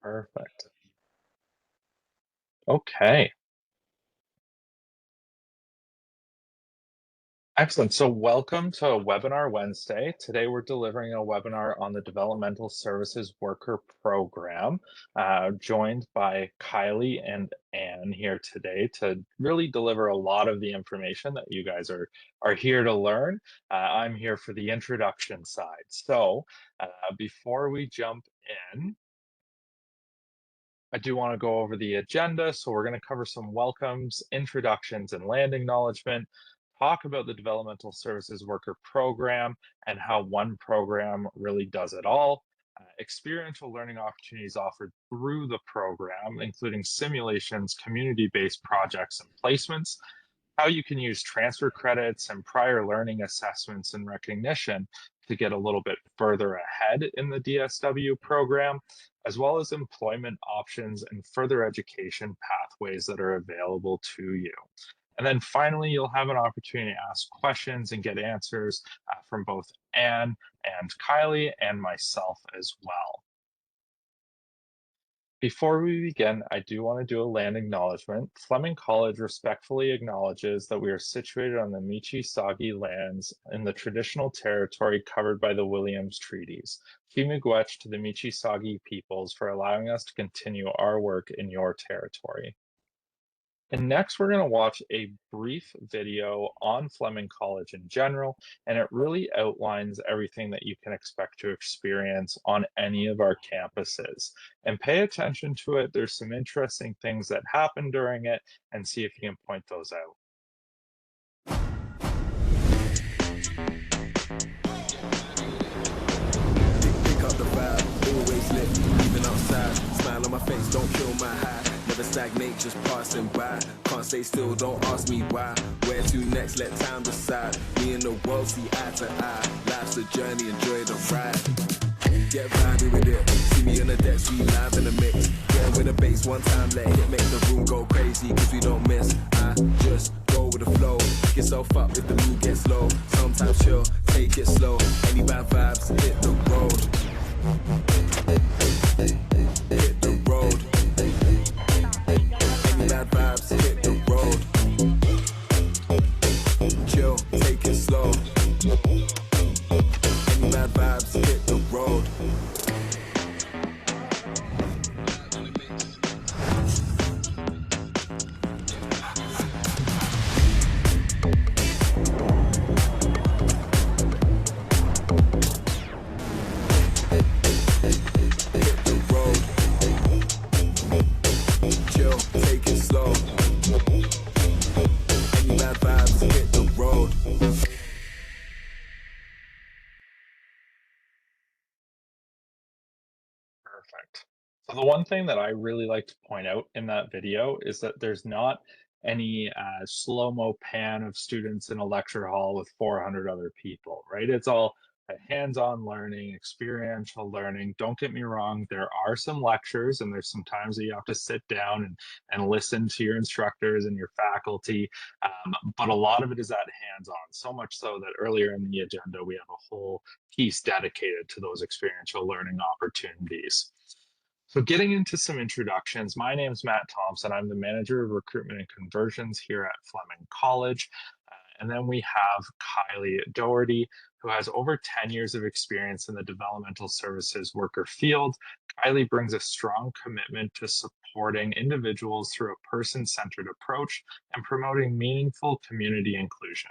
Perfect. Okay. Excellent. So welcome to Webinar Wednesday. Today we're delivering a webinar on the Developmental Services Worker Program, joined by Kylie and Ann here today to really deliver a lot of the information that you guys are here to learn. I'm here for the introduction side. So before we jump in, I do want to go over the agenda. So we're going to cover some welcomes, introductions, and land acknowledgement, talk about the Developmental Services Worker Program and how one program really does it all, experiential learning opportunities offered through the program, including simulations, community-based projects, and placements, how you can use transfer credits and prior learning assessments and recognition to get a little bit further ahead in the DSW program, as well as employment options and further education pathways that are available to you. And then finally, you'll have an opportunity to ask questions and get answers from both Anne and Kylie and myself as well. Before we begin, I do want to do a land acknowledgement. Fleming College respectfully acknowledges that we are situated on the Michi-Sagi lands in the traditional territory covered by the Williams Treaties. Miigwech to the Michi-Sagi peoples for allowing us to continue our work in your territory. And next, we're going to watch a brief video on Fleming College in general, and it really outlines everything that you can expect to experience on any of our campuses. And pay attention to it. There's some interesting things that happen during it, and see if you can point those out. Pick up the vibe, always lit, even outside. Smile on my face, don't kill my high. Never stagnate, just passing by. Can't stay still, don't ask me why. Where to next, let time decide. Me and the world see eye to eye. Life's a journey, enjoy the ride. Get vibey with it. See me on the decks, we live in the mix. Get with the bass one time, let it make the room go crazy, cause we don't miss. I just go with the flow. Pick yourself up if the mood gets low. Sometimes chill, take it slow. Any bad vibes, hit the road. Hit the road. Any bad vibes, hit the road. Chill, take it slow. Any bad vibes, hit the road. Perfect. So the one thing that I really like to point out in that video is that there's not any slow-mo pan of students in a lecture hall with 400 other people, right? It's all hands-on learning, experiential learning. Don't get me wrong, there are some lectures and there's some times that you have to sit down and listen to your instructors and your faculty, but a lot of it is that hands-on, so much so that earlier in the agenda, we have a whole piece dedicated to those experiential learning opportunities. So getting into some introductions, my name is Matt Thompson. I'm the manager of recruitment and conversions here at Fleming College. And then we have Kylie Doherty, who has over 10 years of experience in the developmental services worker field. Kylie brings a strong commitment to supporting individuals through a person-centered approach and promoting meaningful community inclusion.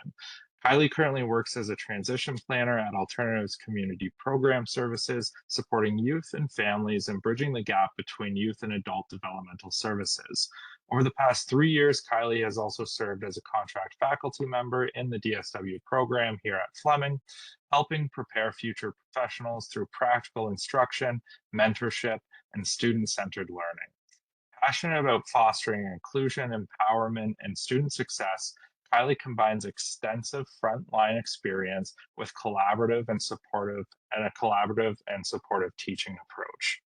Kylie currently works as a transition planner at Alternatives Community Program Services, supporting youth and families and bridging the gap between youth and adult developmental services. Over the past 3 years, Kylie has also served as a contract faculty member in the DSW program here at Fleming, helping prepare future professionals through practical instruction, mentorship, and student-centered learning. Passionate about fostering inclusion, empowerment, and student success, Kylie combines extensive frontline experience with a collaborative and supportive teaching approach.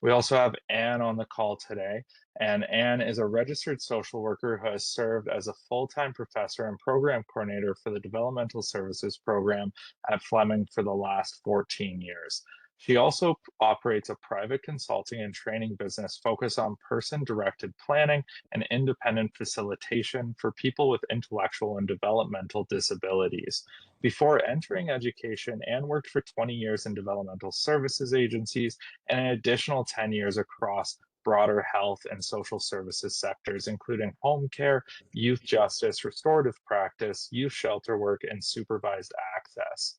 We also have Ann on the call today, and Ann is a registered social worker who has served as a full-time professor and program coordinator for the Developmental Services Program at Fleming for the last 14 years. She also operates a private consulting and training business focused on person-directed planning and independent facilitation for people with intellectual and developmental disabilities. Before entering education, Anne worked for 20 years in developmental services agencies and an additional 10 years across broader health and social services sectors, including home care, youth justice, restorative practice, youth shelter work, and supervised access.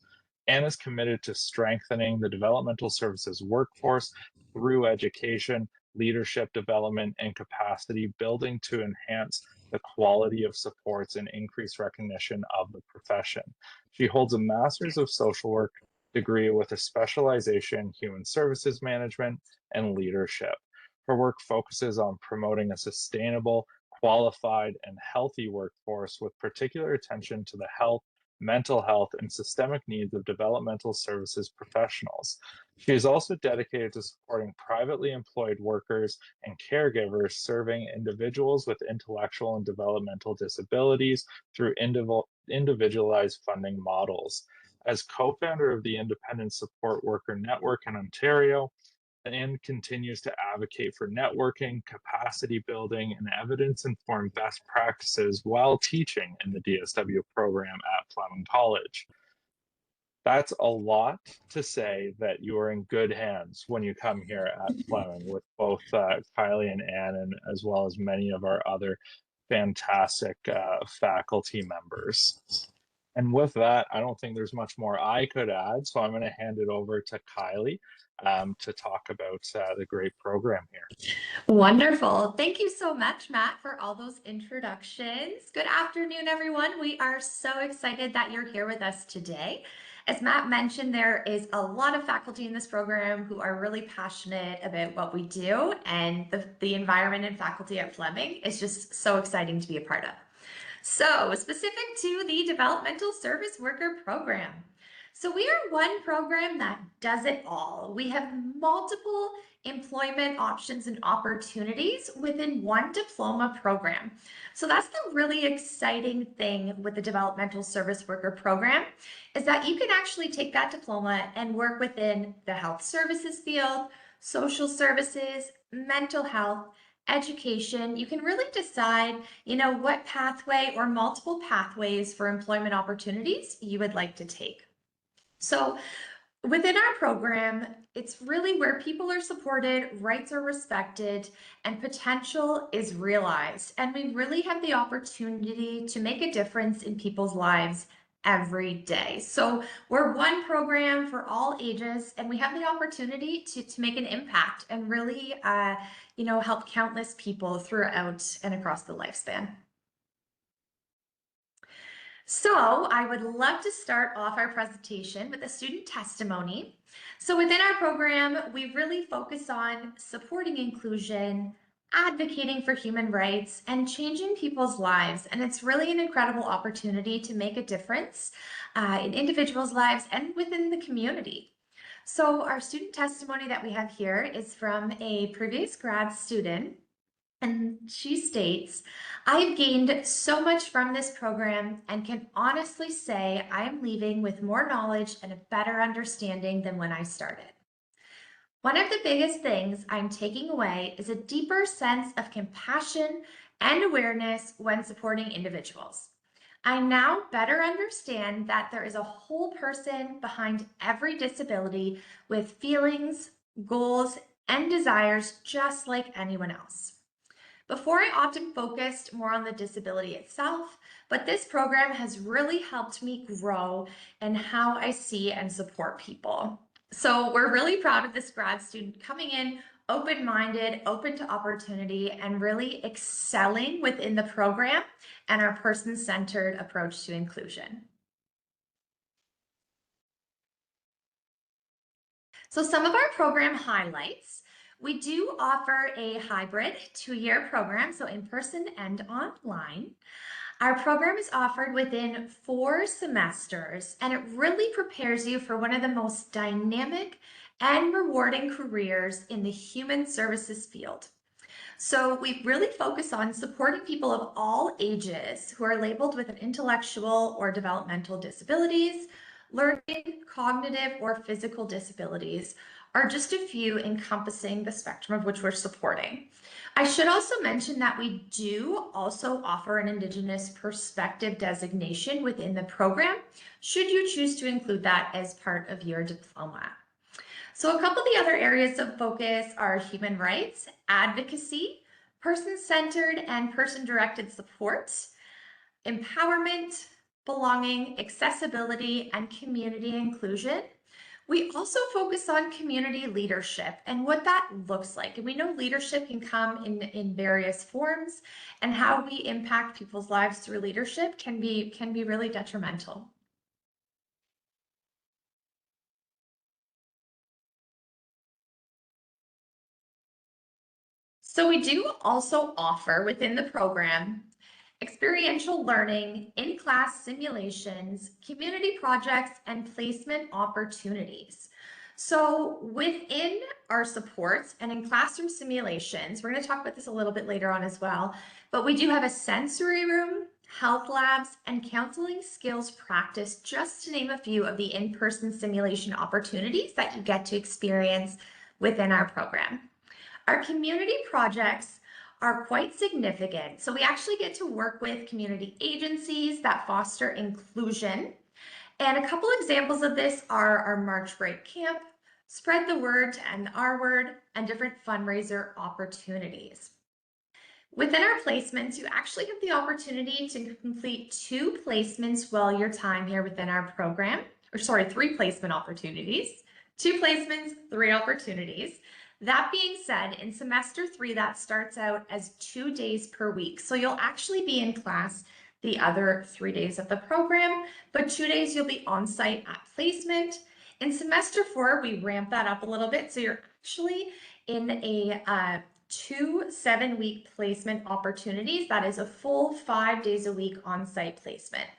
Anne is committed to strengthening the developmental services workforce through education, leadership development, and capacity building to enhance the quality of supports and increase recognition of the profession. She holds a Master's of Social Work degree with a specialization in Human Services Management and Leadership. Her work focuses on promoting a sustainable, qualified, and healthy workforce with particular attention to the health, mental health, and systemic needs of developmental services professionals. She is also dedicated to supporting privately employed workers and caregivers serving individuals with intellectual and developmental disabilities through individualized funding models. As co founder of the Independent Support Worker Network in Ontario, and continues to advocate for networking, capacity building, and evidence informed best practices while teaching in the DSW program at Fleming College. That's a lot to say that you are in good hands when you come here at Fleming with both Kylie and Ann, and as well as many of our other fantastic faculty members. And with that, I don't think there's much more I could add, so I'm going to hand it over to Kylie to talk about the great program here. Wonderful. Thank you so much, Matt, for all those introductions. Good afternoon, everyone. We are so excited that you're here with us today. As Matt mentioned, there is a lot of faculty in this program who are really passionate about what we do, and the environment and faculty at Fleming is just so exciting to be a part of. So, specific to the Developmental Service Worker program. So we are one program that does it all. We have multiple employment options and opportunities within one diploma program. So that's the really exciting thing with the Developmental Service Worker program, is that you can actually take that diploma and work within the health services field, social services, mental health, education. You can really decide, what pathway or multiple pathways for employment opportunities you would like to take. So within our program, it's really where people are supported, rights are respected, and potential is realized. And we really have the opportunity to make a difference in people's lives every day. So we're one program for all ages, and we have the opportunity to make an impact and really, help countless people throughout and across the lifespan. So I would love to start off our presentation with a student testimony. So within our program, we really focus on supporting inclusion, advocating for human rights, and changing people's lives. And it's really an incredible opportunity to make a difference in individuals' lives and within the community. So our student testimony that we have here is from a previous grad student. And she states, I've gained so much from this program and can honestly say I'm leaving with more knowledge and a better understanding than when I started. One of the biggest things I'm taking away is a deeper sense of compassion and awareness when supporting individuals. I now better understand that there is a whole person behind every disability with feelings, goals, and desires just like anyone else. Before, I often focused more on the disability itself, but this program has really helped me grow in how I see and support people. So we're really proud of this grad student coming in open-minded, open to opportunity, and really excelling within the program and our person-centered approach to inclusion. So some of our program highlights. We do offer a hybrid 2-year program, so in person and online. Our program is offered within 4 semesters, and it really prepares you for one of the most dynamic and rewarding careers in the human services field. So we really focus on supporting people of all ages who are labeled with an intellectual or developmental disabilities, learning, cognitive, or physical disabilities are just a few encompassing the spectrum of which we're supporting. I should also mention that we do also offer an Indigenous perspective designation within the program, should you choose to include that as part of your diploma. So a couple of the other areas of focus are human rights, advocacy, person-centered and person-directed support, empowerment, belonging, accessibility, and community inclusion. We also focus on community leadership and what that looks like. And we know leadership can come in various forms, and how we impact people's lives through leadership can be really detrimental. So we do also offer within the program experiential learning, in-class simulations, community projects, and placement opportunities. So within our supports and in classroom simulations, we're going to talk about this a little bit later on as well, but we do have a sensory room, health labs, and counseling skills practice, just to name a few of the in-person simulation opportunities that you get to experience within our program. Our community projects are quite significant. So we actually get to work with community agencies that foster inclusion. And a couple examples of this are our March Break Camp, Spread the Word to End the R Word, and different fundraiser opportunities. Within our placements, you actually have the opportunity to complete 2 placements while your time here within our program, or sorry, 3 placement opportunities, 2 placements, 3 opportunities. That being said, in semester 3, that starts out as 2 days per week. So you'll actually be in class the other 3 days of the program, but 2 days you'll be on site at placement. In semester 4, we ramp that up a little bit. So you're actually in a 2 7-week placement opportunities. That is a full 5 days a week on site placement.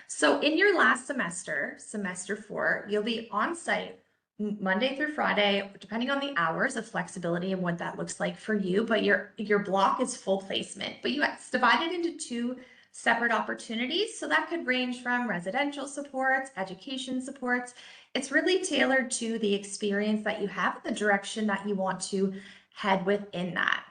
So in your last semester, semester 4, you'll be on site Monday through Friday, depending on the hours of flexibility and what that looks like for you, but your block is full placement, but it's divided into 2 separate opportunities. So that could range from residential supports, education supports. It's really tailored to the experience that you have and the direction that you want to head within that.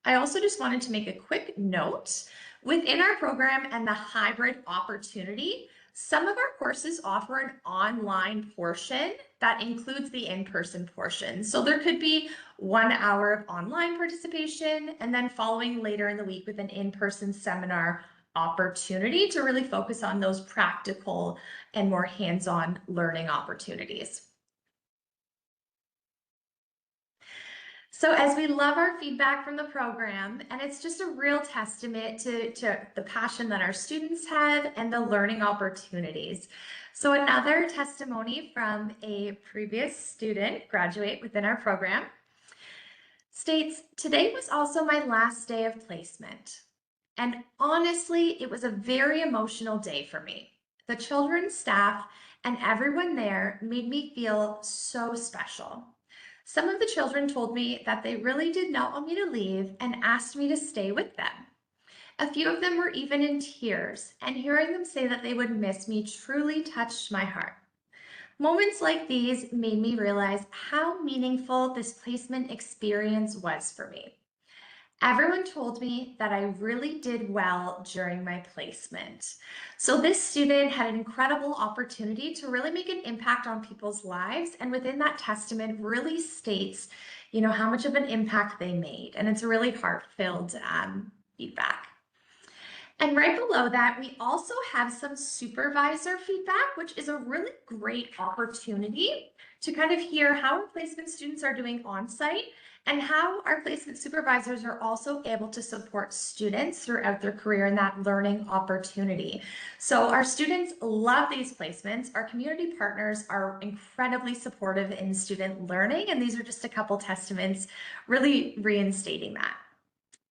I also just wanted to make a quick note within our program and the hybrid opportunity. Some of our courses offer an online portion that includes the in-person portion. So there could be 1 hour of online participation, and then following later in the week with an in-person seminar opportunity to really focus on those practical and more hands-on learning opportunities. So as we love our feedback from the program, and it's just a real testament to the passion that our students have and the learning opportunities. So another testimony from a previous student, graduate within our program, states, "Today was also my last day of placement. And honestly, it was a very emotional day for me. The children's staff and everyone there made me feel so special. Some of the children told me that they really did not want me to leave and asked me to stay with them. A few of them were even in tears, and hearing them say that they would miss me truly touched my heart. Moments like these made me realize how meaningful this placement experience was for me. Everyone told me that I really did well during my placement." So this student had an incredible opportunity to really make an impact on people's lives. And within that testament really states, how much of an impact they made. And it's a really heart-filled feedback. And right below that, we also have some supervisor feedback, which is a really great opportunity to kind of hear how our placement students are doing on site and how our placement supervisors are also able to support students throughout their career in that learning opportunity. So our students love these placements. Our community partners are incredibly supportive in student learning, and these are just a couple testaments really reinstating that.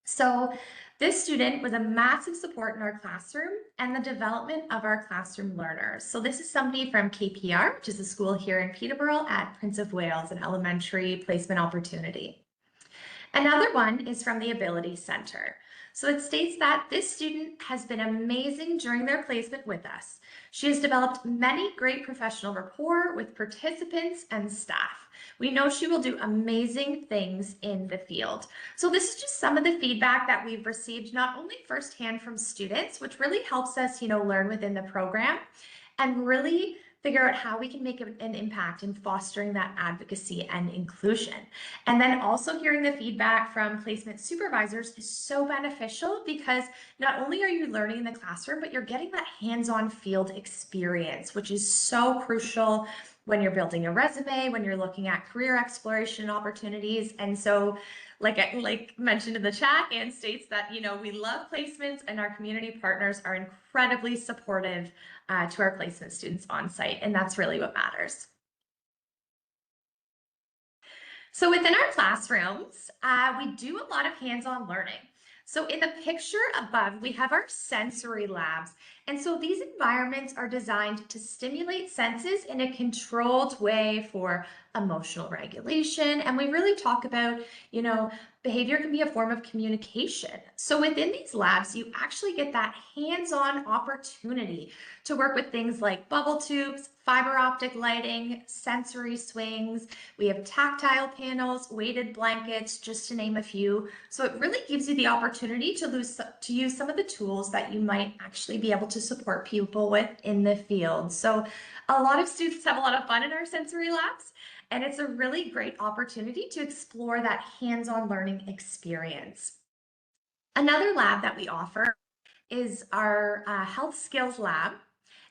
So this student was a massive support in our classroom and the development of our classroom learners. So this is somebody from KPR, which is a school here in Peterborough at Prince of Wales, an elementary placement opportunity. Another one is from the Ability Center. So it states that this student has been amazing during their placement with us. She has developed many great professional rapport with participants and staff. We know she will do amazing things in the field. So this is just some of the feedback that we've received, not only firsthand from students, which really helps us, learn within the program and really figure out how we can make an impact in fostering that advocacy and inclusion. And then also hearing the feedback from placement supervisors is so beneficial because not only are you learning in the classroom, but you're getting that hands-on field experience, which is so crucial when you're building a resume, when you're looking at career exploration opportunities. And so like mentioned in the chat, Ann states that, we love placements and our community partners are incredibly supportive to our placement students on site. And that's really what matters. So within our classrooms, we do a lot of hands-on learning. So in the picture above, we have our sensory labs. And so these environments are designed to stimulate senses in a controlled way for emotional regulation. And we really talk about, behavior can be a form of communication. So within these labs, you actually get that hands-on opportunity to work with things like bubble tubes, fiber optic lighting, sensory swings. We have tactile panels, weighted blankets, just to name a few. So it really gives you the opportunity to use some of the tools that you might actually be able to support people with in the field. So a lot of students have a lot of fun in our sensory labs, and it's a really great opportunity to explore that hands-on learning experience. Another lab that we offer is our health skills lab.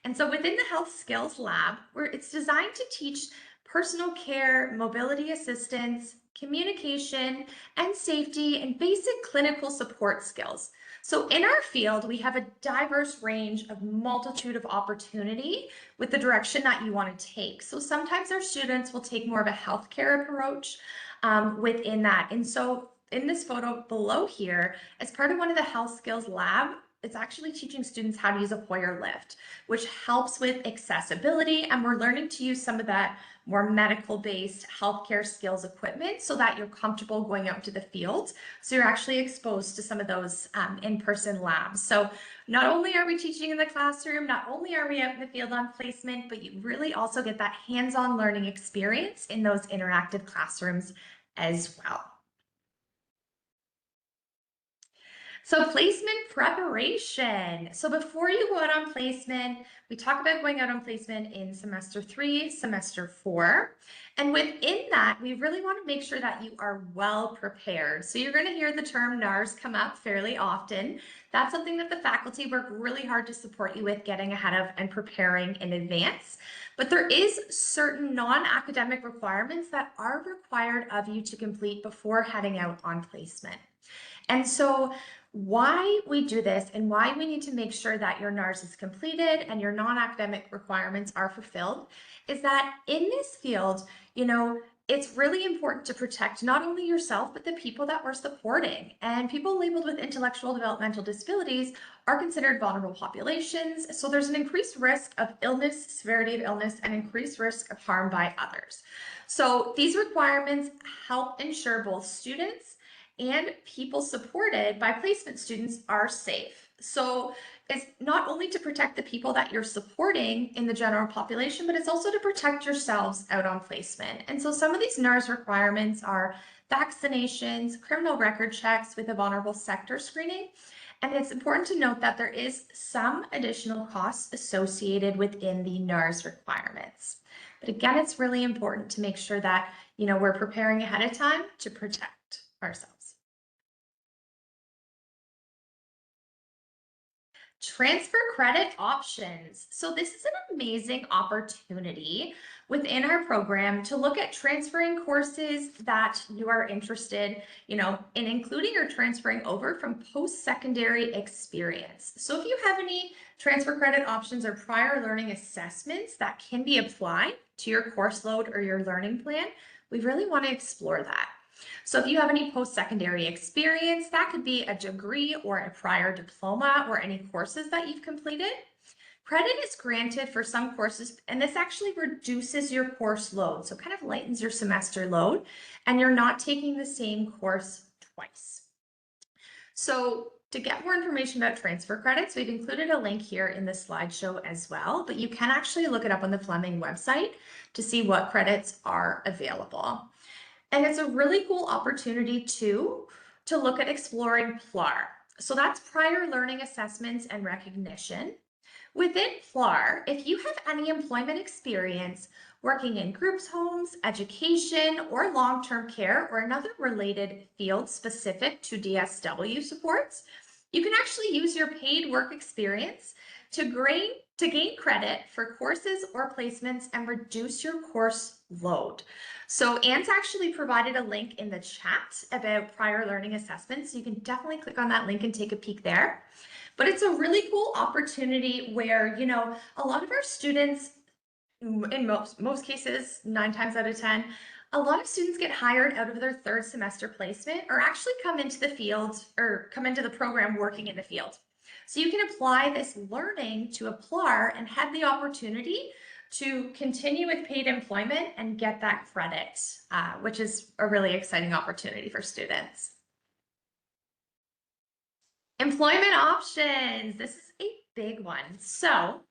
And so within the health skills lab, it's designed to teach personal care, mobility assistance, communication, and safety, and basic clinical support skills. So in our field, we have a diverse range of multitude of opportunity with the direction that you want to take. So sometimes our students will take more of a healthcare approach within that. And so in this photo below here, as part of one of the health skills lab, it's actually teaching students how to use a Hoyer lift, which helps with accessibility. And we're learning to use some of that more medical-based healthcare skills equipment so that you're comfortable going out into the field. So you're actually exposed to some of those in-person labs. So not only are we teaching in the classroom, not only are we out in the field on placement, but you really also get that hands-on learning experience in those interactive classrooms as well. So placement preparation. So before you go out on placement, we talk about going out on placement in semester 3, semester 4. And within that, we really want to make sure that you are well prepared. So you're going to hear the term NARS come up fairly often. That's something that the faculty work really hard to support you with getting ahead of and preparing in advance. But there is certain non-academic requirements that are required of you to complete before heading out on placement. And so why we do this and why we need to make sure that your NARS is completed and your non-academic requirements are fulfilled is that in this field, it's really important to protect not only yourself, but the people that we're supporting. And people labeled with intellectual developmental disabilities are considered vulnerable populations. So there's an increased risk of illness, severity of illness, and increased risk of harm by others. So these requirements help ensure both students and people supported by placement students are safe. So it's not only to protect the people that you're supporting in the general population, but it's also to protect yourselves out on placement. And so some of these NARS requirements are vaccinations, criminal record checks with a vulnerable sector screening. And it's important to note that there is some additional costs associated within the NARS requirements. But again, it's really important to make sure that, we're preparing ahead of time to protect ourselves. Transfer credit options. So this is an amazing opportunity within our program to look at transferring courses that you are interested, in including or transferring over from post-secondary experience. So if you have any transfer credit options or prior learning assessments that can be applied to your course load or your learning plan, we really want to explore that. So if you have any post-secondary experience, that could be a degree or a prior diploma or any courses that you've completed. Credit is granted for some courses, and this actually reduces your course load. So it kind of lightens your semester load, and you're not taking the same course twice. So to get more information about transfer credits, we've included a link here in the slideshow as well, but you can actually look it up on the Fleming website to see what credits are available. And it's a really cool opportunity too to look at exploring PLAR. So that's prior learning assessments and recognition. Within PLAR, if you have any employment experience working in groups homes, education, or long-term care, or another related field specific to DSW supports, you can actually use your paid work experience to gain credit for courses or placements and reduce your course load. So Ann's actually provided a link in the chat about prior learning assessments. You can definitely click on that link and take a peek there. But it's a really cool opportunity where, you know, a lot of our students, in most cases, 9 times out of 10, a lot of students get hired out of their third semester placement or actually come into the field or come into the program working in the field. So you can apply this learning to a PLAR and have the opportunity to continue with paid employment and get that credit, which is a really exciting opportunity for students. Employment options. This is a big one. So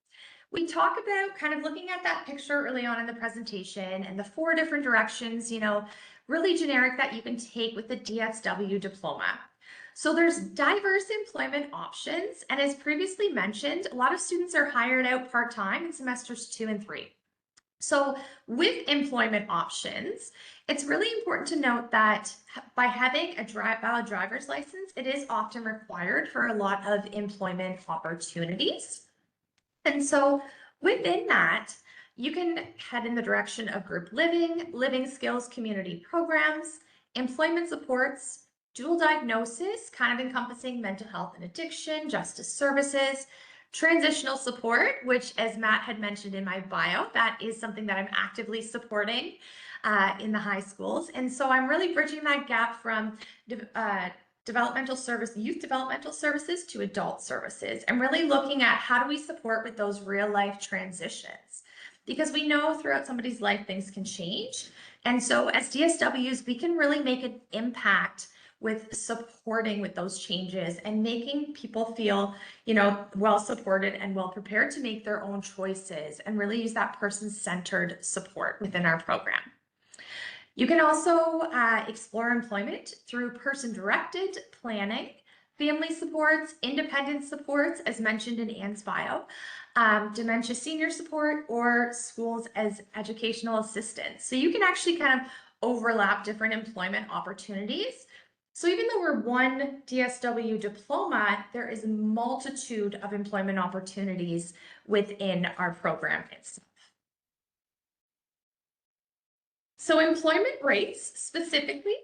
we talk about kind of looking at that picture early on in the presentation and the 4 different directions, you know, really generic that you can take with the DSW diploma. So there's diverse employment options. And as previously mentioned, a lot of students are hired out part-time in semesters 2 and 3. So with employment options, it's really important to note that by having a valid driver's license, it is often required for a lot of employment opportunities. And so within that, you can head in the direction of group living, living skills community programs, employment supports, dual diagnosis, kind of encompassing mental health and addiction, justice services, transitional support, which, as Matt had mentioned in my bio, that is something that I'm actively supporting in the high schools. And so I'm really bridging that gap from youth developmental services to adult services, and really looking at how do we support with those real life transitions, because we know throughout somebody's life things can change. And so as DSWs, we can really make an impact with supporting with those changes and making people feel, you know, well supported and well prepared to make their own choices, and really use that person-centered support within our program. You can also explore employment through person-directed planning, family supports, independent supports, as mentioned in Ann's bio, dementia senior support, or schools as educational assistants. So you can actually kind of overlap different employment opportunities. So even though we're one DSW diploma, there is a multitude of employment opportunities within our program itself. So employment rates specifically,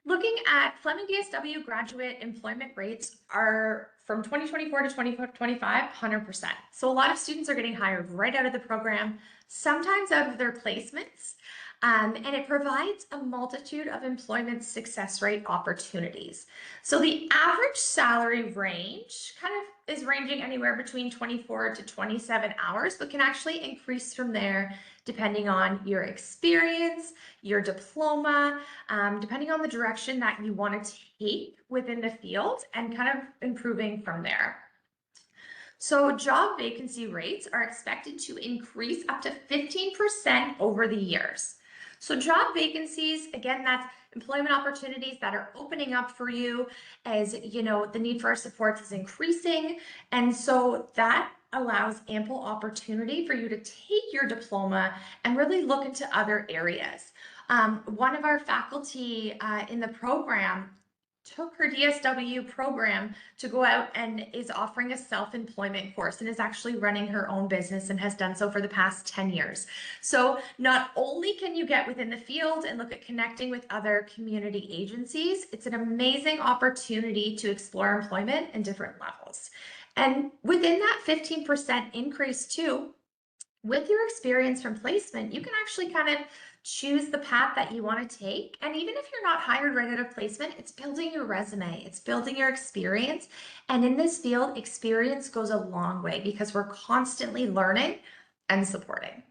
looking at Fleming DSW graduate employment rates are from 2024 to 2025, 100%. So a lot of students are getting hired right out of the program, sometimes out of their placements. And it provides a multitude of employment success rate opportunities. So the average salary range kind of is ranging anywhere between 24 to 27 hours, but can actually increase from there depending on your experience, your diploma, depending on the direction that you want to take within the field, and kind of improving from there. So job vacancy rates are expected to increase up to 15% over the years. So job vacancies, again, that's employment opportunities that are opening up for you as, you know, the need for our supports is increasing. And so that allows ample opportunity for you to take your diploma and really look into other areas. One of our faculty in the program took her DSW program to go out and is offering a self-employment course, and is actually running her own business and has done so for the past 10 years. So not only can you get within the field and look at connecting with other community agencies, it's an amazing opportunity to explore employment in different levels. And within that 15% increase too, with your experience from placement, you can actually kind of choose the path that you want to take. And even if you're not hired right out of placement, it's building your resume, it's building your experience. And in this field, experience goes a long way because we're constantly learning and supporting.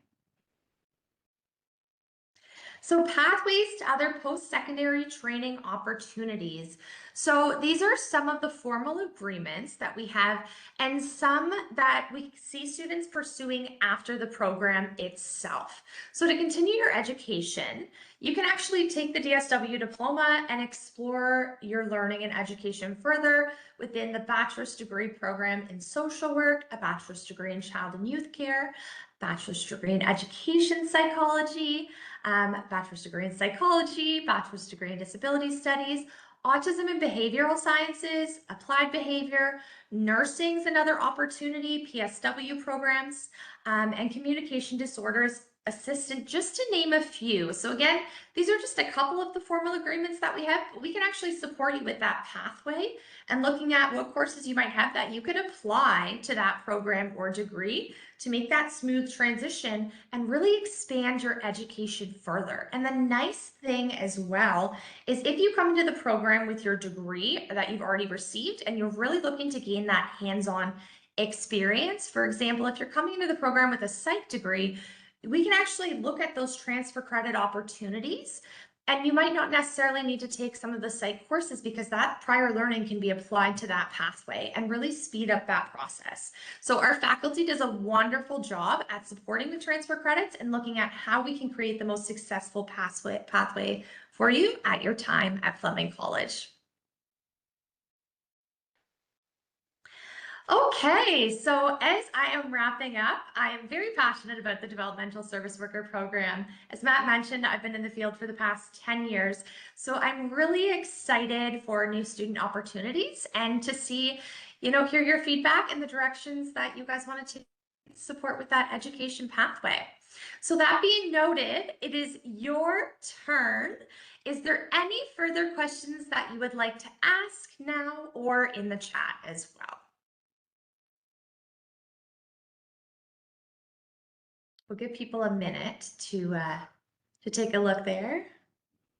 So, pathways to other post secondary training opportunities. So, these are some of the formal agreements that we have, and some that we see students pursuing after the program itself. So, to continue your education, you can actually take the DSW diploma and explore your learning and education further within the bachelor's degree program in social work, a bachelor's degree in child and youth care, bachelor's degree in education psychology, bachelor's degree in psychology, bachelor's degree in disability studies, autism and behavioral sciences, applied behavior, nursing is another opportunity, PSW programs, and communication disorders assistant, just to name a few. So again, these are just a couple of the formal agreements that we have, but we can actually support you with that pathway and looking at what courses you might have that you could apply to that program or degree to make that smooth transition and really expand your education further. And the nice thing as well is if you come into the program with your degree that you've already received and you're really looking to gain that hands-on experience, for example, if you're coming into the program with a psych degree, we can actually look at those transfer credit opportunities. And you might not necessarily need to take some of the psych courses because that prior learning can be applied to that pathway and really speed up that process. So our faculty does a wonderful job at supporting the transfer credits and looking at how we can create the most successful pathway for you at your time at Fleming College. Okay, so as I am wrapping up, I am very passionate about the Developmental Service Worker program. As Matt mentioned, I've been in the field for the past 10 years, so I'm really excited for new student opportunities and to see, hear your feedback and the directions that you guys want to support with that education pathway. So that being noted, it is your turn. Is there any further questions that you would like to ask now or in the chat as well? We'll give people a minute to take a look there.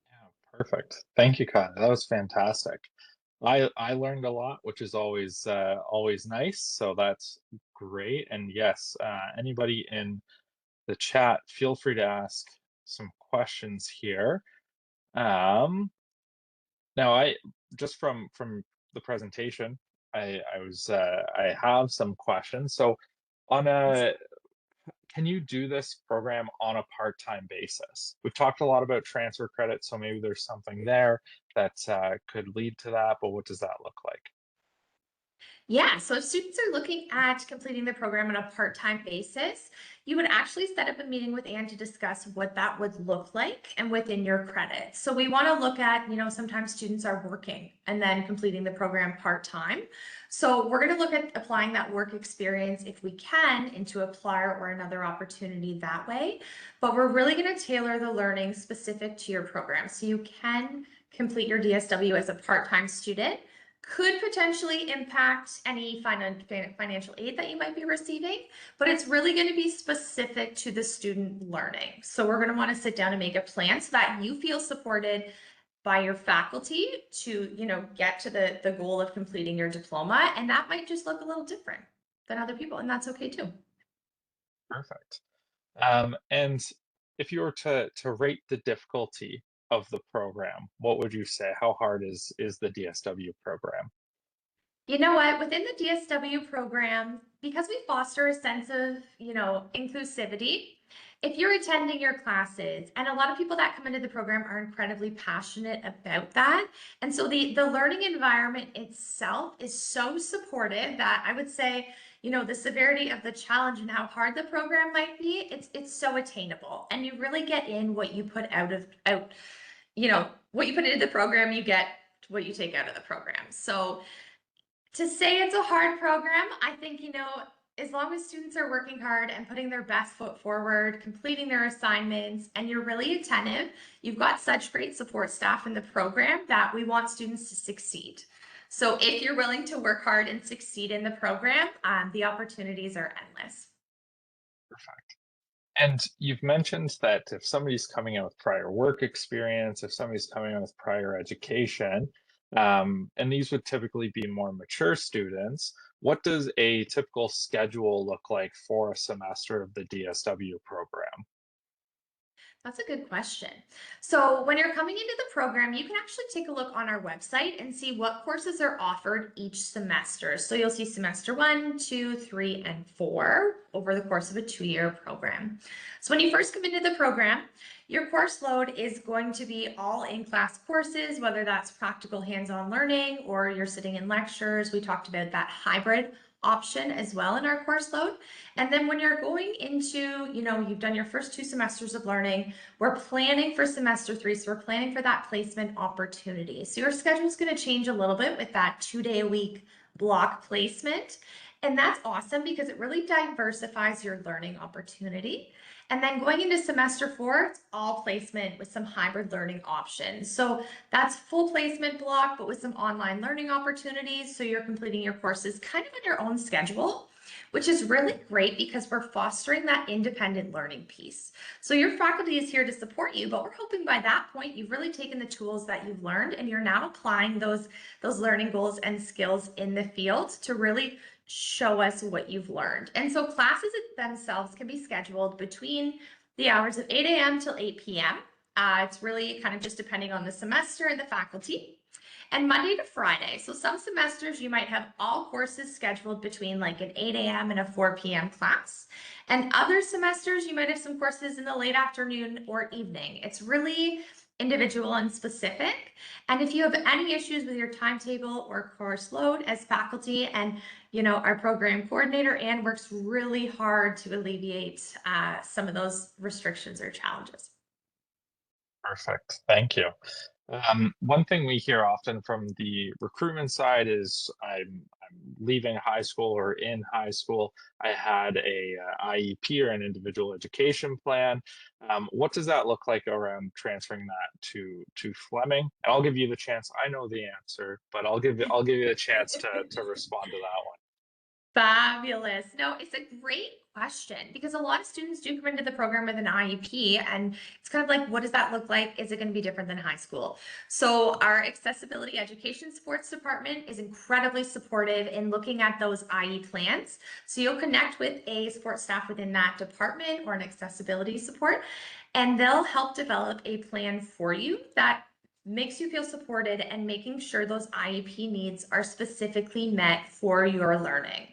Yeah, perfect. Thank you, Kyle. That was fantastic. I learned a lot, which is always nice. So that's great. And yes, anybody in the chat, feel free to ask some questions here. Now, I just from the presentation, I have some questions. So, on a can you do this program on a part-time basis? We've talked a lot about transfer credit, so maybe there's something there that could lead to that, but what does that look like? Yeah, so if students are looking at completing the program on a part-time basis, you would actually set up a meeting with Ann to discuss what that would look like and within your credits. So we want to look at, sometimes students are working and then completing the program part-time. So we're going to look at applying that work experience, if we can, into a PLAR or another opportunity that way. But we're really going to tailor the learning specific to your program. So you can complete your DSW as a part-time student, could potentially impact any financial aid that you might be receiving, but it's really going to be specific to the student learning. So we're going to want to sit down and make a plan so that you feel supported by your faculty to, get to the goal of completing your diploma. And that might just look a little different than other people, and that's okay too. Perfect. And if you were to rate the difficulty of the program, what would you say? How hard is the DSW program? You know what? Within the DSW program, because we foster a sense of, inclusivity, if you're attending your classes, and a lot of people that come into the program are incredibly passionate about that. And so the learning environment itself is so supportive that I would say, the severity of the challenge and how hard the program might be, it's so attainable. And you really get in what you put what you put into the program, you get what you take out of the program. So to say it's a hard program, I think, as long as students are working hard and putting their best foot forward, completing their assignments, and you're really attentive, you've got such great support staff in the program that we want students to succeed. So if you're willing to work hard and succeed in the program, the opportunities are endless. Perfect. And you've mentioned that if somebody's coming in with prior work experience, if somebody's coming in with prior education, and these would typically be more mature students, what does a typical schedule look like for a semester of the DSW program? That's a good question. So, when you're coming into the program, you can actually take a look on our website and see what courses are offered each semester. So, you'll see semester 1, 2, 3, and 4 over the course of a 2-year program. So, when you first come into the program, your course load is going to be all in class courses, whether that's practical hands on learning or you're sitting in lectures. We talked about that hybrid option as well in our course load. And then when you're going into, you've done your first 2 semesters of learning, we're planning for semester 3. So we're planning for that placement opportunity. So your schedule is going to change a little bit with that 2-day-a-week block placement. And that's awesome because it really diversifies your learning opportunity. And then going into semester 4, it's all placement with some hybrid learning options. So that's full placement block, but with some online learning opportunities. So you're completing your courses kind of on your own schedule, which is really great because we're fostering that independent learning piece. So your faculty is here to support you, but we're hoping by that point you've really taken the tools that you've learned and you're now applying those learning goals and skills in the field to really show us what you've learned. And so classes themselves can be scheduled between the hours of 8 a.m. till 8 p.m. It's really kind of just depending on the semester and the faculty. And Monday to Friday. So some semesters you might have all courses scheduled between like an 8 a.m. and a 4 p.m. class. And other semesters you might have some courses in the late afternoon or evening. It's really individual and specific. And if you have any issues with your timetable or course load as faculty, and our program coordinator, Ann, works really hard to alleviate some of those restrictions or challenges. Perfect. Thank you. One thing we hear often from the recruitment side is I'm leaving high school or in high school. I had a IEP or an individual education plan. What does that look like around transferring that to Fleming? And I'll give you the chance. I know the answer, but I'll give you the chance to respond to that one. Fabulous. No, it's a great question because a lot of students do come into the program with an IEP, and it's kind of like, what does that look like? Is it going to be different than high school? So our accessibility education sports department is incredibly supportive in looking at those IE plans. So you'll connect with a support staff within that department or an accessibility support, and they'll help develop a plan for you that makes you feel supported and making sure those IEP needs are specifically met for your learning.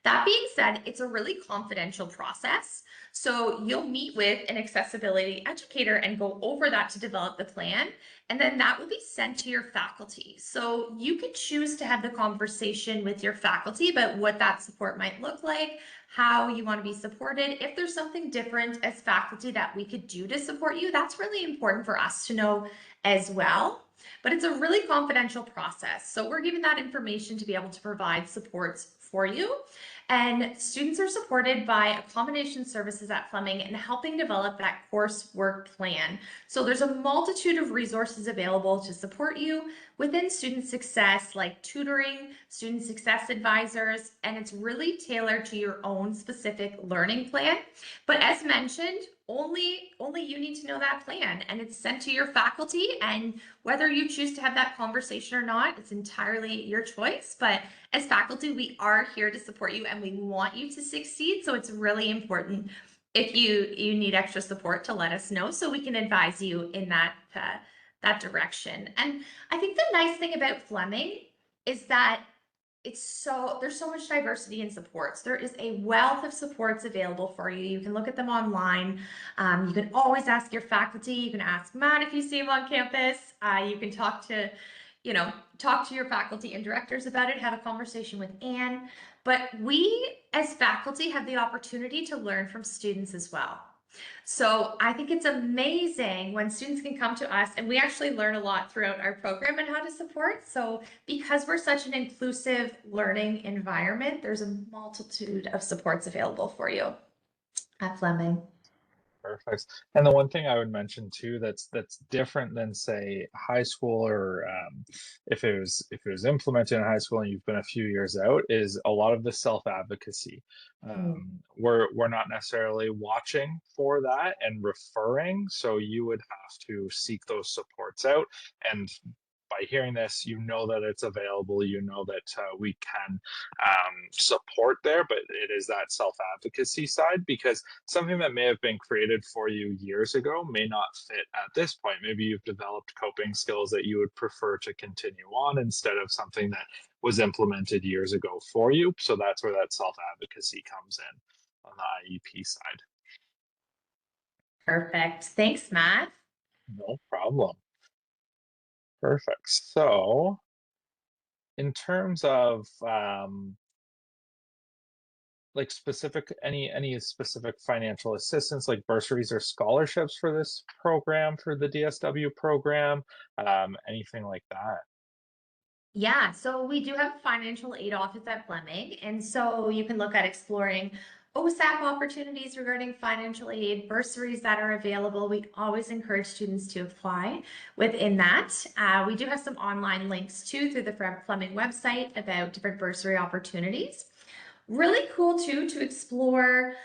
That being said, it's a really confidential process. So you'll meet with an accessibility educator and go over that to develop the plan. And then that will be sent to your faculty. So you could choose to have the conversation with your faculty about what that support might look like, how you want to be supported. If there's something different as faculty that we could do to support you, that's really important for us to know as well. But it's a really confidential process. So we're giving that information to be able to provide supports for you. And students are supported by accommodation services at Fleming and helping develop that coursework plan. So there's a multitude of resources available to support you within student success, like tutoring, student success advisors, and it's really tailored to your own specific learning plan. But as mentioned, only you need to know that plan, and it's sent to your faculty, and whether you choose to have that conversation or not, it's entirely your choice. But as faculty, we are here to support you and we want you to succeed. So it's really important if you need extra support to let us know so we can advise you in that direction. And I think the nice thing about Fleming is that there's so much diversity in supports. There is a wealth of supports available for you. You can look at them online. You can always ask your faculty. You can ask Matt if you see him on campus. You can talk to your faculty and directors about it, have a conversation with Ann. But we as faculty have the opportunity to learn from students as well. So I think it's amazing when students can come to us, and we actually learn a lot throughout our program and how to support. So because we're such an inclusive learning environment, there's a multitude of supports available for you at Fleming. Perfect. And the one thing I would mention too that's different than say high school or if it was implemented in high school and you've been a few years out is a lot of the self-advocacy. We're not necessarily watching for that and referring, so you would have to seek those supports out, and by by hearing this, you know that it's available, you know that we can support there, but it is that self-advocacy side, because something that may have been created for you years ago may not fit at this point. Maybe you've developed coping skills that you would prefer to continue on instead of something that was implemented years ago for you. So that's where that self-advocacy comes in on the IEP side. Perfect. Thanks, Matt. No problem. Perfect. So in terms of like specific any specific financial assistance like bursaries or scholarships for this program, for the DSW program, anything like that? Yeah, so we do have a financial aid office at Fleming, and so you can look at exploring OSAP opportunities regarding financial aid, bursaries that are available. We always encourage students to apply within that. We do have some online links too through the Fleming website about different bursary opportunities. Really cool too to explore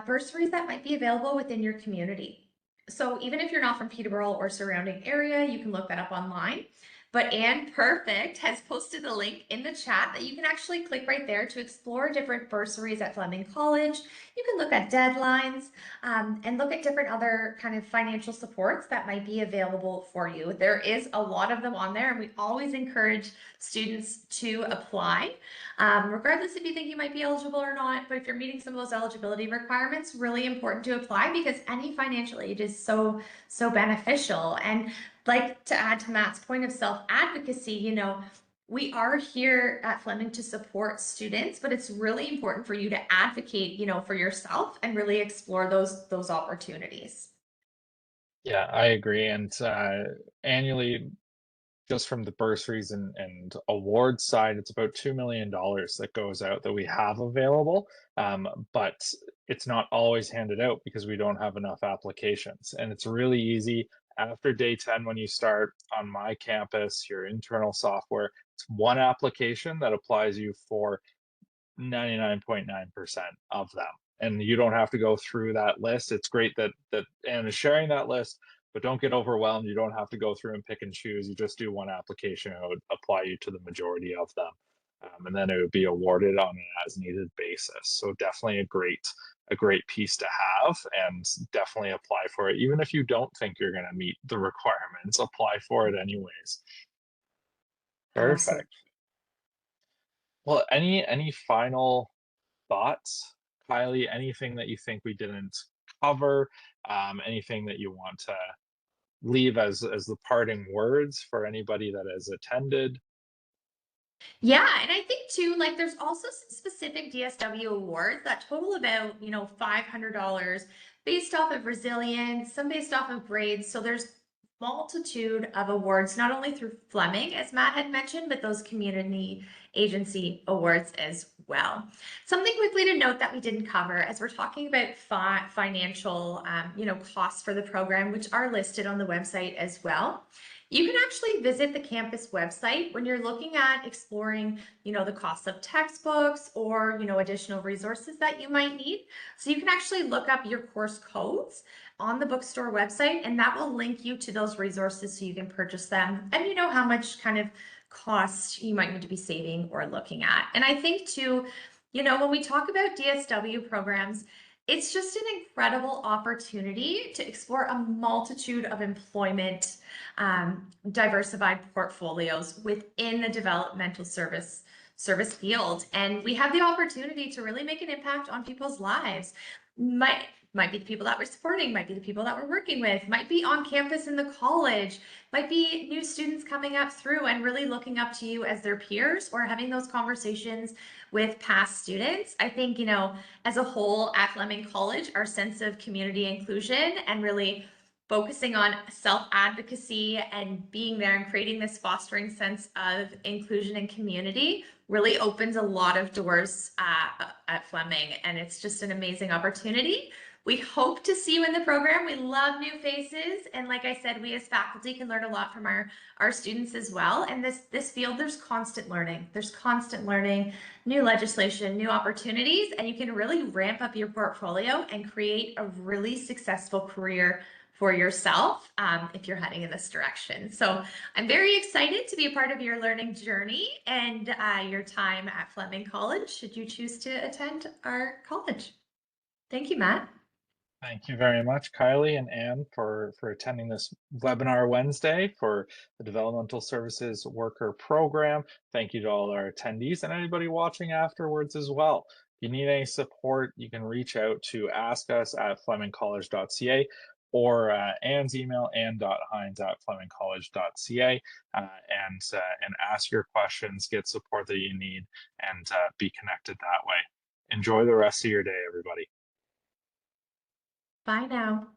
bursaries that might be available within your community. So even if you're not from Peterborough or surrounding area, you can look that up online. But Ann Perfect has posted a link in the chat that you can actually click right there to explore different bursaries at Fleming College. You can look at deadlines and look at different other kind of financial supports that might be available for you. There is a lot of them on there, and we always encourage students to apply, regardless if you think you might be eligible or not. But if you're meeting some of those eligibility requirements, really important to apply, because any financial aid is so beneficial. And like to add to Matt's point of self-advocacy, we are here at Fleming to support students, but it's really important for you to advocate, for yourself and really explore those opportunities. Yeah, I agree. And annually, just from the bursaries and awards side, it's about $2 million that goes out that we have available. But it's not always handed out because we don't have enough applications. And it's really easy after day 10 when you start on my campus, your internal software. It's one application that applies you for 99.9% of them. And you don't have to go through that list. It's great that Anne is sharing that list, but don't get overwhelmed. You don't have to go through and pick and choose. You just do one application, and it would apply you to the majority of them. And then it would be awarded on an as needed basis. So definitely a great piece to have, and definitely apply for it. Even if you don't think you're going to meet the requirements, apply for it anyways. Absolutely. Perfect. Well, any final thoughts, Kylie? Anything that you think we didn't cover? Anything that you want to leave as the parting words for anybody that has attended? Yeah, and I think too, like there's also some specific DSW awards that total about, $500 based off of resilience, some based off of grades. So there's multitude of awards, not only through Fleming, as Matt had mentioned, but those community agency awards as well. Something quickly to note that we didn't cover as we're talking about financial, costs for the program, which are listed on the website as well. You can actually visit the campus website when you're looking at exploring, the cost of textbooks or, additional resources that you might need. So you can actually look up your course codes on the bookstore website, and that will link you to those resources so you can purchase them and you know how much kind of cost you might need to be saving or looking at. And I think too, when we talk about DSW programs, it's just an incredible opportunity to explore a multitude of employment diversified portfolios within the developmental service field. And we have the opportunity to really make an impact on people's lives. Might be the people that we're supporting, might be the people that we're working with, might be on campus in the college, might be new students coming up through and really looking up to you as their peers or having those conversations with past students. I think, as a whole at Fleming College, our sense of community inclusion and really focusing on self-advocacy and being there and creating this fostering sense of inclusion and community really opens a lot of doors at Fleming. And it's just an amazing opportunity. We hope to see you in the program. We love new faces. And like I said, we as faculty can learn a lot from our students as well. And this field, there's constant learning. There's constant learning, new legislation, new opportunities, and you can really ramp up your portfolio and create a really successful career for yourself if you're heading in this direction. So I'm very excited to be a part of your learning journey and your time at Fleming College, should you choose to attend our college. Thank you, Matt. Thank you very much, Kylie and Anne, for attending this webinar Wednesday for the Developmental Services Worker program. Thank you to all our attendees and anybody watching afterwards as well. If you need any support, you can reach out to ask us at flemingcollege.ca or Anne's email, ann.hines@flemingcollege.ca, and ask your questions, get support that you need, and be connected that way. Enjoy the rest of your day, everybody. Bye now.